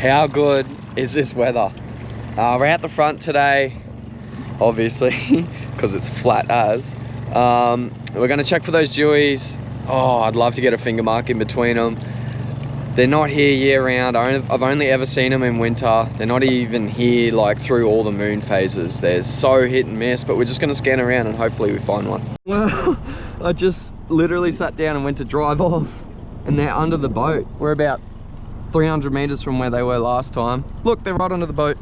How good is this weather? We're out the front today, obviously, because it's flat as. We're gonna check for those jewies. Oh, I'd love to get a finger mark in between them. They're not here year round. I've only ever seen them in winter. They're not even here like through all the moon phases. They're so hit and miss, but we're just gonna scan around and hopefully we find one. Well, I just literally sat down and went to drive off and they're under the boat. We're about 300 meters from where they were last time. Look, they're right under the boat.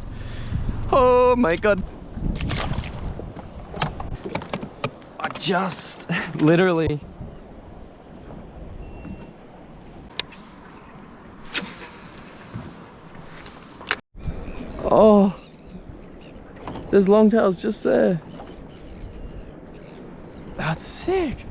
Oh my God. I just literally oh, there's longtails just there. That's sick.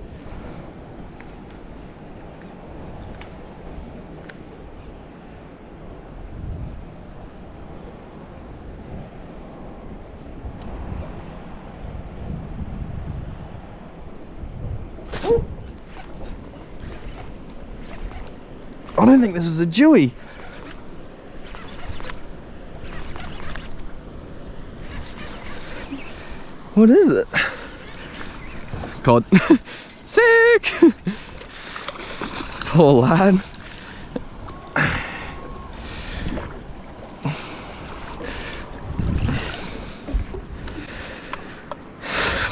I don't think this is a jewie. What is it? God. Sick! Poor lad.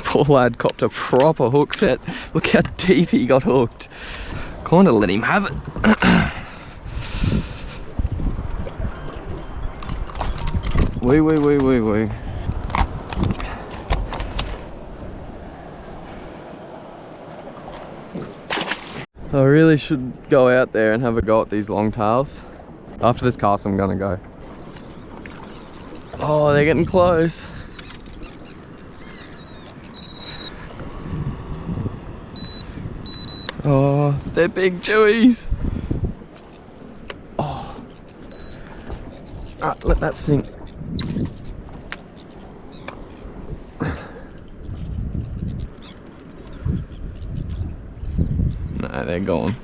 Poor lad copped a proper hook set. Look how deep he got hooked. Kinda let him have it. Wee. I really should go out there and have a go at these longtails. After this cast I'm gonna go. Oh, they're getting close. Oh, they're big jewies. Oh. Alright, let that sink. No, they're gone.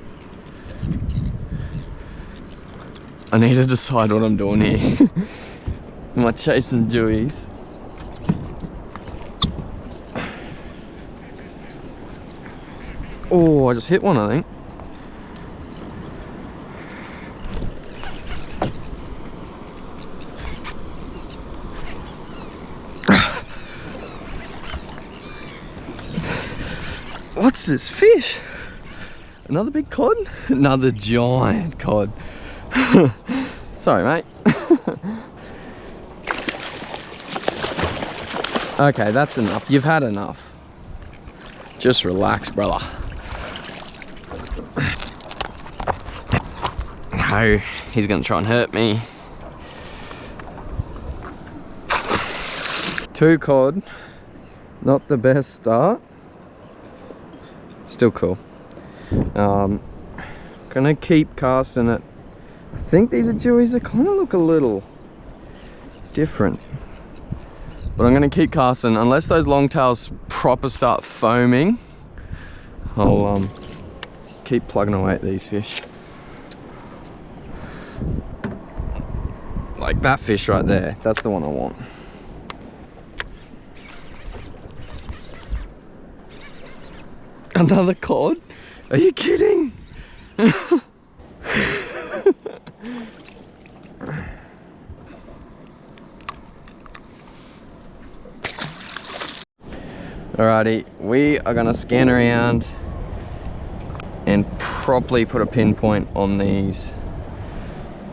I need to decide what I'm doing here. Am I chasing jewies? Oh, I just hit one, I think. What's this fish? Another big cod? Another giant cod. Sorry, mate. Okay, that's enough. You've had enough. Just relax, brother. No, he's gonna try and hurt me. 2 cod. Not the best start. Still cool. Gonna keep casting it. I think these are jewies. They kind of look a little different, but I'm gonna keep casting unless those longtails proper start foaming. I'll keep plugging away at these fish. Like that fish right there, that's the one I want. Another cod? Are you kidding? Alrighty, we are gonna scan around and properly put a pinpoint on these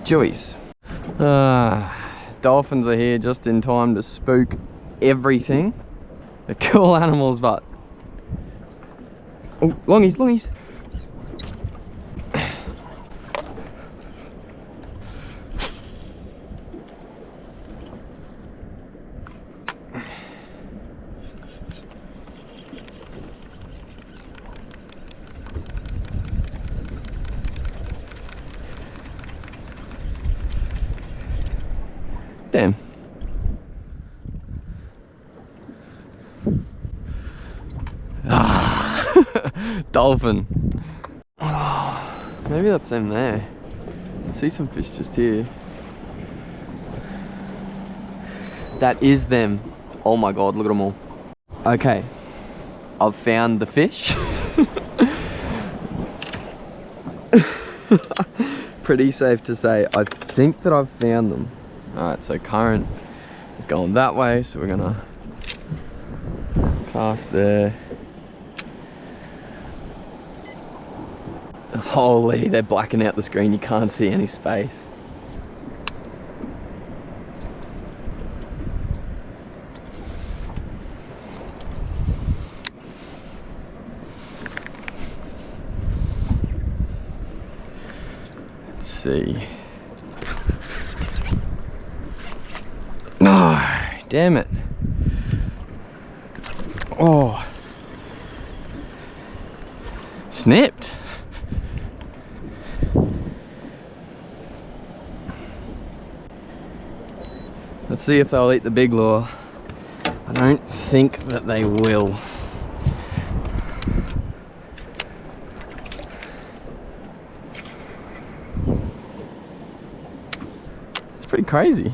jewies. Dolphins are here just in time to spook everything. They're cool animals, but oh, longies. Damn. Dolphin. Oh, maybe that's them there. I see some fish just here. That is them. Oh my God, look at them all. Okay, I've found the fish. Pretty safe to say, I think that I've found them. Alright, so current is going that way, so we're gonna cast there. Holy, they're blacking out the screen, you can't see any space. Let's see. No, damn it. Oh. Snipped. Let's see if they'll eat the big lure. I don't think that they will. It's pretty crazy.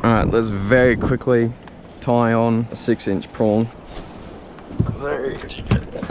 Alright, let's very quickly tie on a 6-inch prawn. There she gets.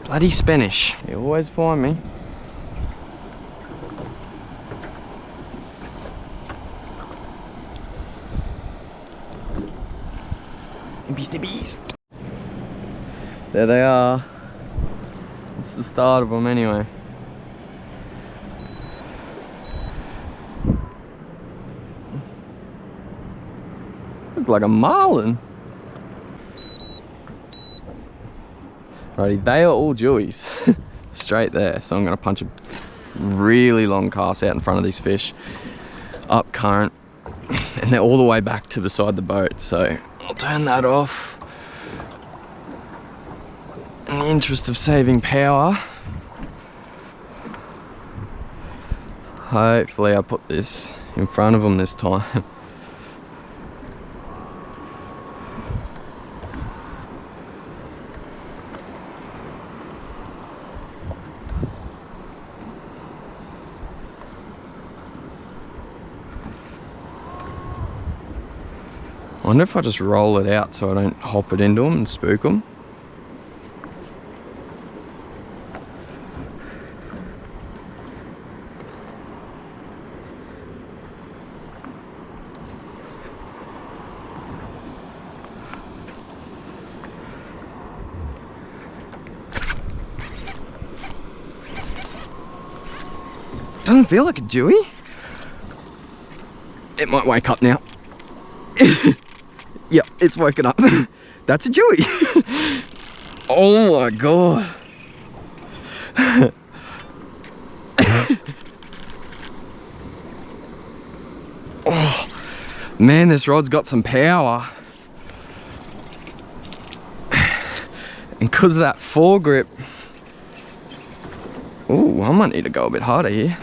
Bloody Spanish. You always find me. Snippies. There they are. It's the start of them anyway. Look like a marlin. Righty, they are all jewies. Straight there. So I'm gonna punch a really long cast out in front of these fish, up current, and they're all the way back to the side of the boat. So I'll turn that off in the interest of saving power. Hopefully I put this in front of them this time. I wonder if I just roll it out so I don't hop it into them and spook them. Doesn't feel like a jewie. It might wake up now. Yep, it's woken up. That's a jewie. Oh my God. Oh, man, this rod's got some power. And because of that foregrip, oh, I might need to go a bit harder here.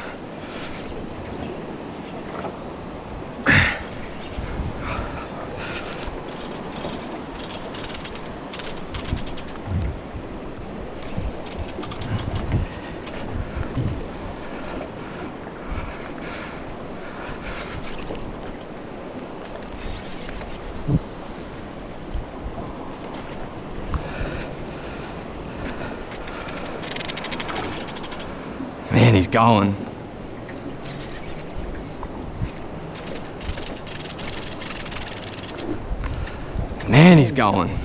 Man, he's going. Man, he's going.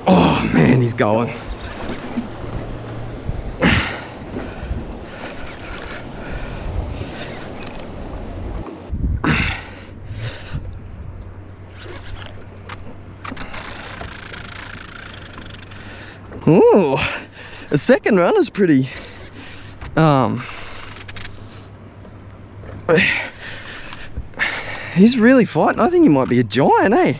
Oh, man, he's going. Ooh, the second run is pretty, he's really fighting. I think he might be a giant, eh?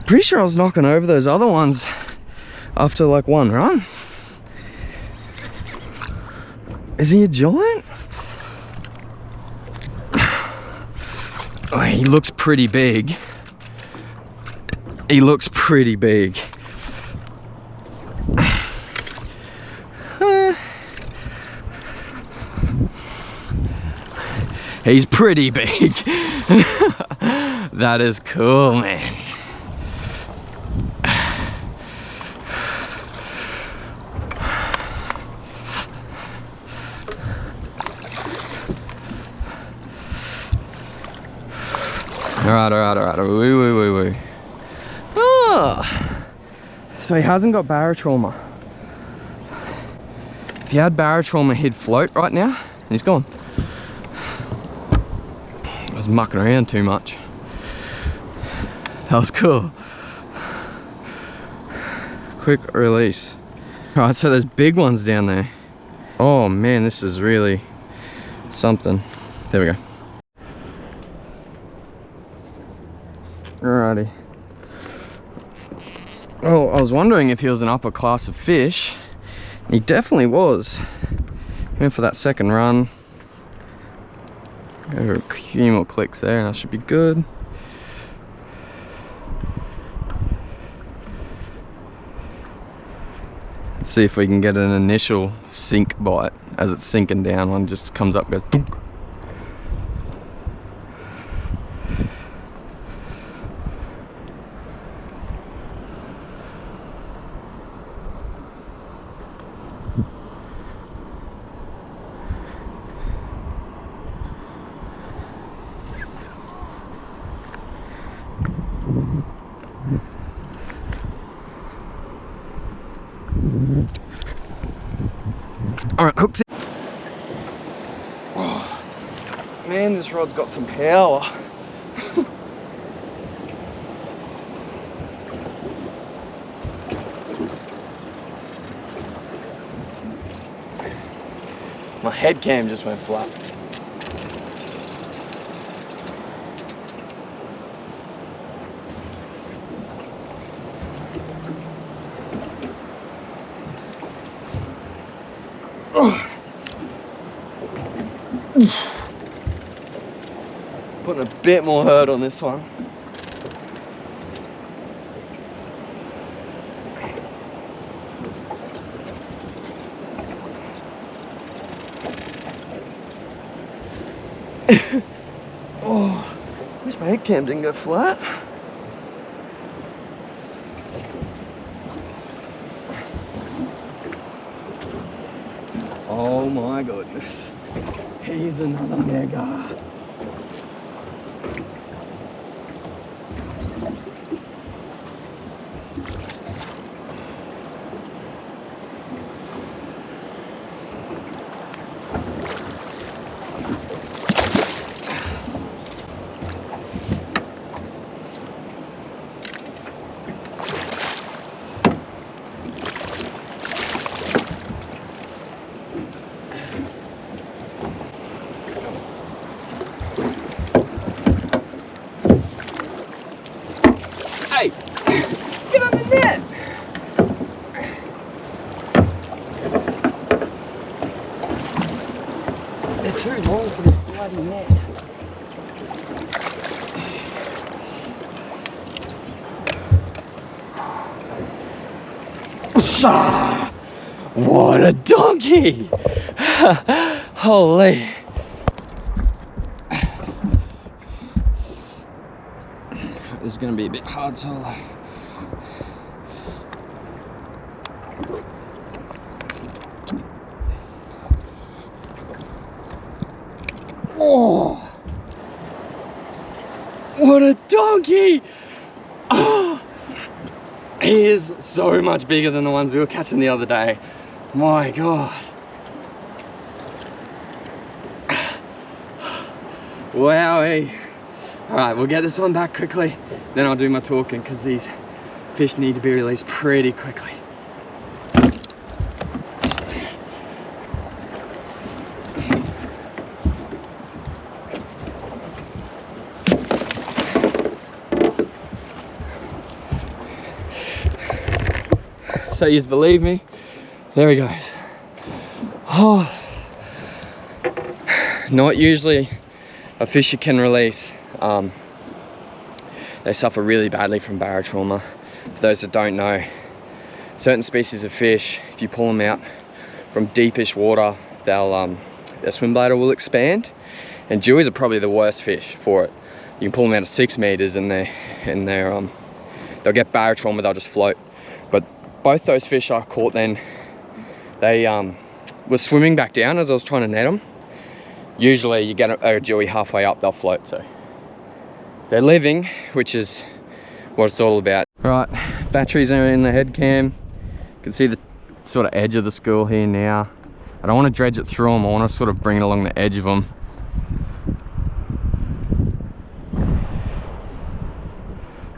Pretty sure I was knocking over those other ones after like one run. Is he a giant? Oh, he looks pretty big. He looks pretty big. He's pretty big. That is cool, man. Alright. Woo. Oh. So he hasn't got barotrauma. If he had barotrauma, he'd float right now, and he's gone. I was mucking around too much. That was cool. Quick release. Alright, so there's big ones down there. Oh man, this is really something. There we go. Alrighty. Oh, I was wondering if he was an upper class of fish. He definitely was. Went for that second run. Over a few more clicks there and I should be good. Let's see if we can get an initial sink bite. As it's sinking down, one just comes up and goes dunk. Alright, hooks in. Oh, man, this rod's got some power. My head cam just went flat. Putting a bit more hurt on this one. Oh, I wish my head cam didn't go flat. Oh my goodness. He's another mega. Hey, get on the net. They're too long for this bloody net. What a donkey! Holy. This is going to be a bit hard solo. Oh, what a donkey! Oh, he is so much bigger than the ones we were catching the other day. My God. Wowie. All right, we'll get this one back quickly, then I'll do my talking because these fish need to be released pretty quickly. So you believe me, there he goes. Oh, not usually a fish you can release. They suffer really badly from barotrauma. For those that don't know, certain species of fish, if you pull them out from deepish water, their swim bladder will expand, and jewies are probably the worst fish for it. You can pull them out of 6 meters and they'll get barotrauma, they'll just float. But both those fish I caught then, they were swimming back down as I was trying to net them. Usually you get a jewie halfway up, they'll float. So they're living, which is what it's all about. Right, batteries are in the head cam. You can see the sort of edge of the school here now. I don't want to dredge it through them, I want to sort of bring it along the edge of them.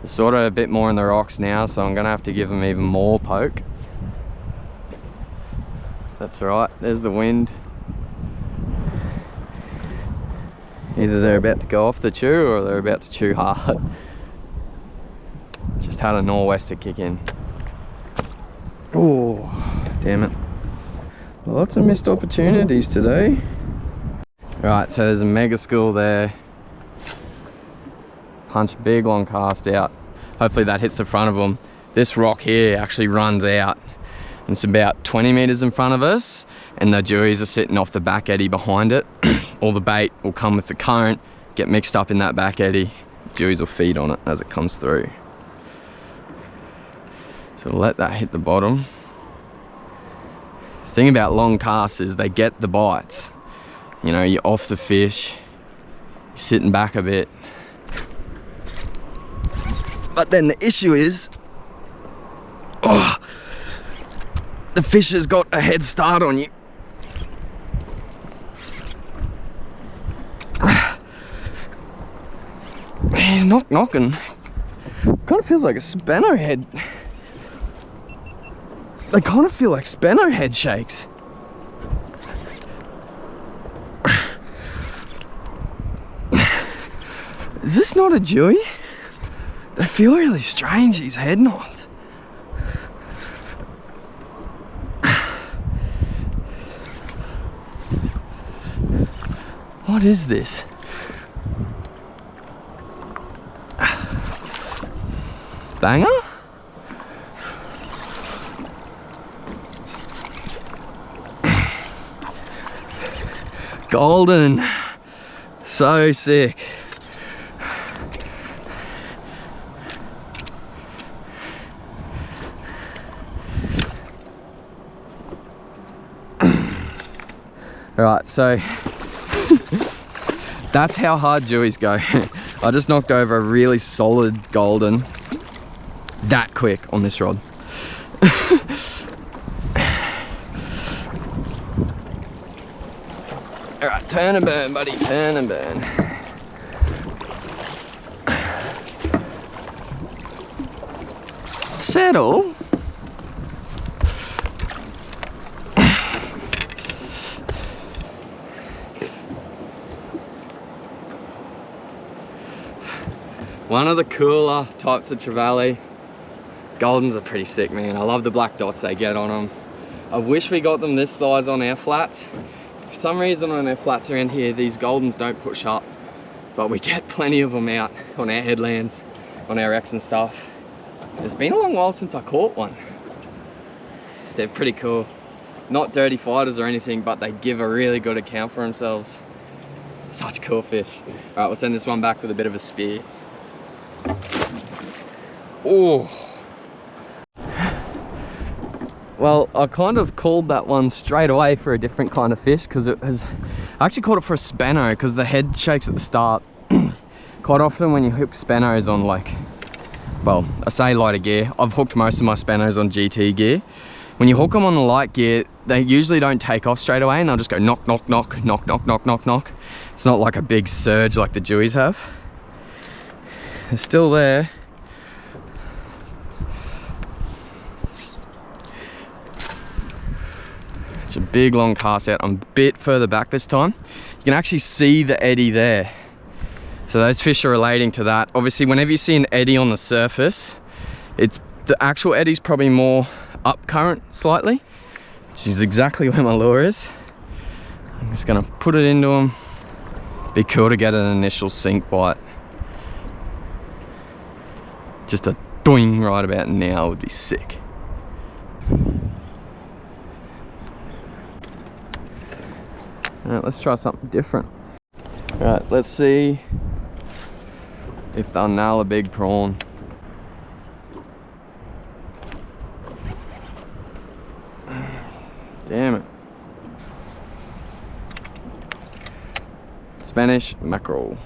They're sort of a bit more in the rocks now, so I'm going to have to give them even more poke. That's right, there's the wind. Either they're about to go off the chew or they're about to chew hard. Just had a nor'wester kick in. Oh, damn it. Lots of missed opportunities today. Right, so there's a mega school there. Punch big long cast out. Hopefully that hits the front of them. This rock here actually runs out. It's about 20 meters in front of us, and the jewies are sitting off the back eddy behind it. All the bait will come with the current, get mixed up in that back eddy. Jewies will feed on it as it comes through. So we'll let that hit the bottom. The thing about long casts is they get the bites. You know, you're off the fish, you're sitting back a bit. But then the issue is, the fish has got a head start on you. He's not knocking. Kind of feels like a Spano head. They kind of feel like Spano head shakes. Is this not a jewie? They feel really strange, these head nods. What is this? Banger? Golden. So sick. All right, so that's how hard jewies go. I just knocked over a really solid golden that quick on this rod. All right, turn and burn, buddy, turn and burn. Settle. One of the cooler types of trevally. Goldens are pretty sick, man. I love the black dots they get on them. I wish we got them this size on our flats. For some reason on our flats around here, these goldens don't push up, but we get plenty of them out on our headlands, on our wrecks and stuff. It's been a long while since I caught one. They're pretty cool. Not dirty fighters or anything, but they give a really good account for themselves. Such cool fish. All right, we'll send this one back with a bit of a spear. Oh. Well, I kind of called that one straight away for a different kind of fish because it has, I actually caught it for a Spano because the head shakes at the start. Quite often when you hook Spanos on, like, well, I say lighter gear, I've hooked most of my Spanos on GT gear, when you hook them on the light gear, they usually don't take off straight away, and they'll just go knock, knock, knock, knock, knock, knock, knock, knock. It's not like a big surge like the jewies have. They're still there. It's a big long cast out. I'm a bit further back this time. You can actually see the eddy there. So those fish are relating to that. Obviously, whenever you see an eddy on the surface, it's the actual eddy's probably more up current slightly, which is exactly where my lure is. I'm just gonna put it into them. Be cool to get an initial sink bite. Just a doing right about now would be sick. All right, let's try something different. All right, let's see if they'll nail a big prawn. Damn it. Spanish mackerel.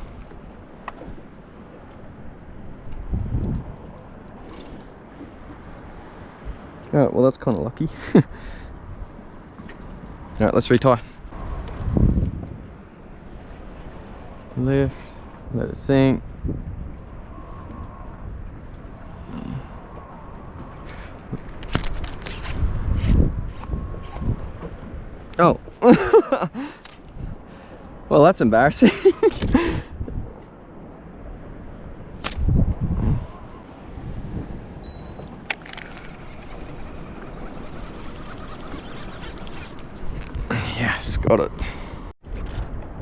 Alright, well that's kind of lucky. Alright, let's retie. Lift, let it sink. Oh. Well, that's embarrassing. Yes, got it.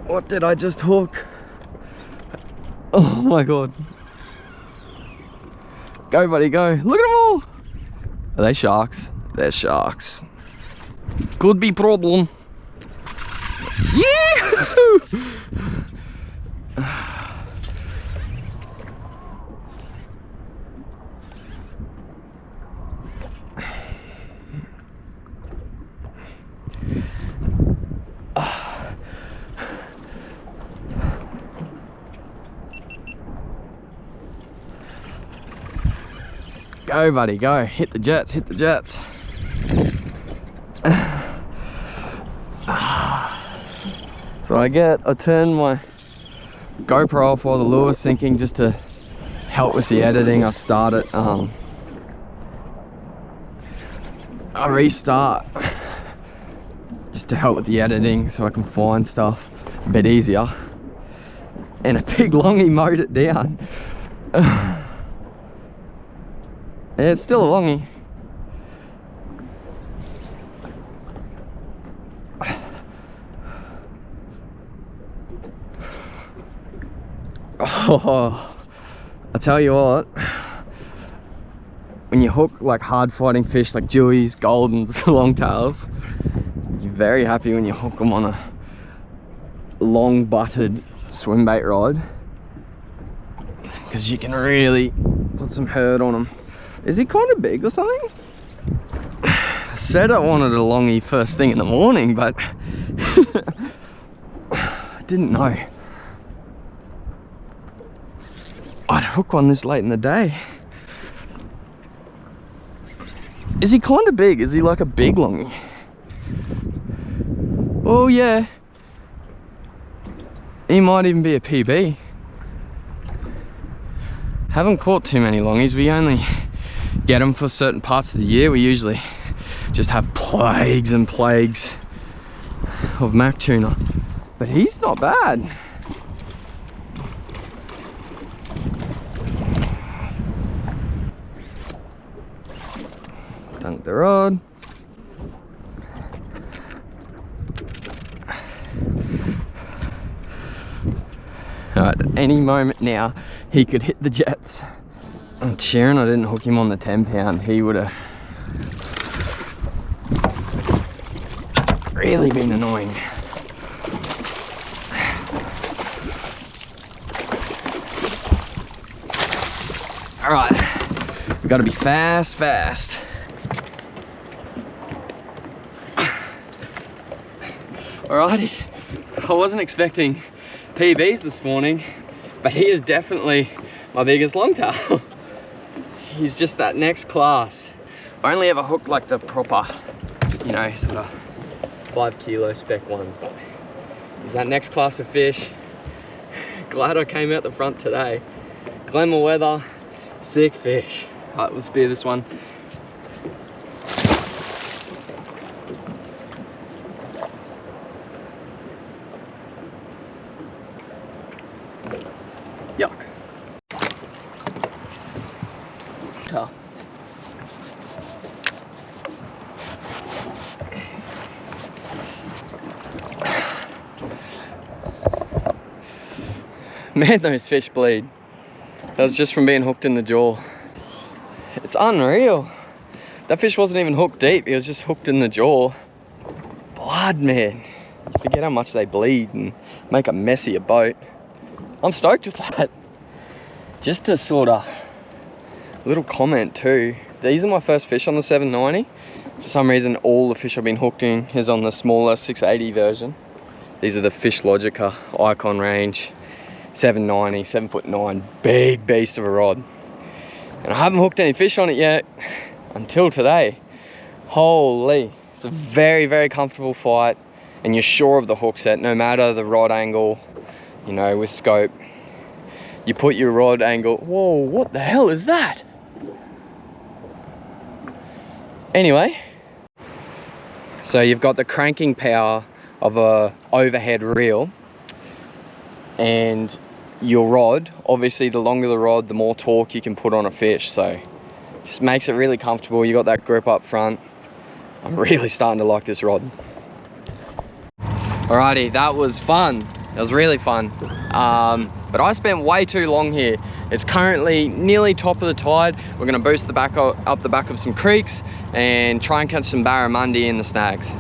What did I just hook? Oh my god. Go, buddy, go. Look at them all. Are they sharks? They're sharks. Could be problem. Yeah! Go, buddy, go. Hit the jets, hit the jets. So I turn my GoPro off while the lure's sinking just to help with the editing. I start it, I restart just to help with the editing so I can find stuff a bit easier. And a big longie mowed it down. Yeah, it's still a longie. Oh, I tell you what, when you hook like hard fighting fish like jewies, goldens, longtails, you're very happy when you hook them on a long butted swim bait rod, because you can really put some hurt on them. Is he kind of big or something? I said I wanted a longie first thing in the morning, but I didn't know I'd hook one this late in the day. Is he kind of big? Is he like a big longie? Oh yeah. He might even be a PB. Haven't caught too many longies. We only get them for certain parts of the year. We usually just have plagues and plagues of mac tuna. But he's not bad. Dunk the rod. Alright, at any moment now he could hit the jets. I'm cheering I didn't hook him on the 10-pound. He would have really been annoying. Alright, we've got to be fast. Alrighty, I wasn't expecting PBs this morning, but he is definitely my biggest longtail. He's just that next class. I only ever hooked like the proper, you know, sort of 5 kilo spec ones, but is that next class of fish. Glad I came out the front today. Glamour weather, sick fish. All right, we'll spear this one. Yuck. Tough. Man, those fish bleed. That was just from being hooked in the jaw. It's unreal. That fish wasn't even hooked deep, he was just hooked in the jaw. Blood, man. You forget how much they bleed and make a mess of your boat. I'm stoked with that. Just a sort of little comment too. These are my first fish on the 790. For some reason, all the fish I've been hooked in is on the smaller 680 version. These are the Fish Logica Icon range. 790, 7'9", big beast of a rod. And I haven't hooked any fish on it yet until today. Holy, it's a very, very comfortable fight, and you're sure of the hook set, no matter the rod angle, you know, with scope. You put your rod angle, whoa, what the hell is that? Anyway, so you've got the cranking power of a overhead reel, and your rod, obviously the longer the rod, the more torque you can put on a fish, so just makes it really comfortable. You got that grip up front. I'm really starting to like this rod. Alrighty, that was fun. It was really fun. But I spent way too long here. It's currently nearly top of the tide. We're gonna boost the back up the back of some creeks and try and catch some barramundi in the snags.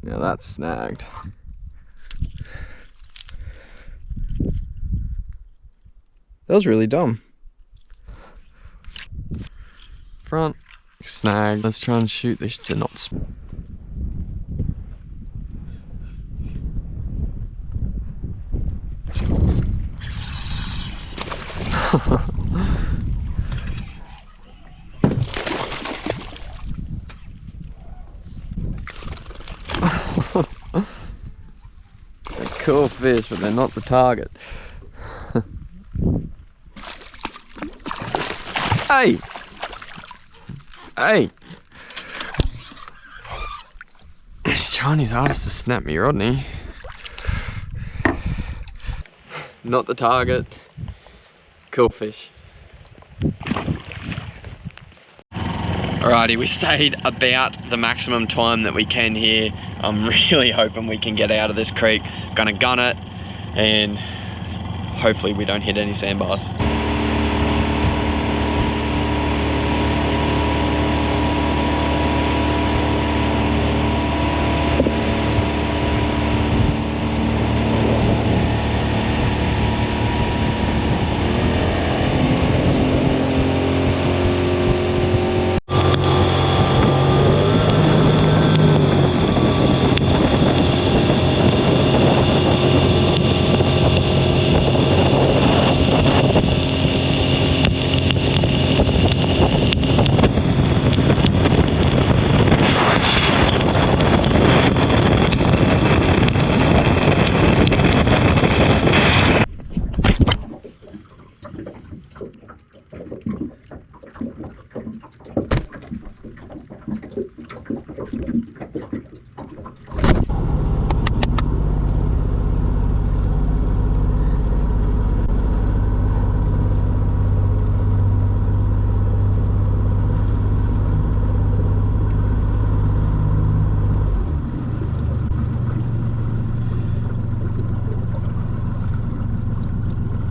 Yeah, that's snagged. That was really dumb. Front, snag. Let's try and shoot this to not. They're cool fish, but they're not the target. Hey! Hey! He's trying his hardest to snap me, Rodney. Not the target. Cool fish. Alrighty, we stayed about the maximum time that we can here. I'm really hoping we can get out of this creek. Gonna gun it, and hopefully we don't hit any sandbars.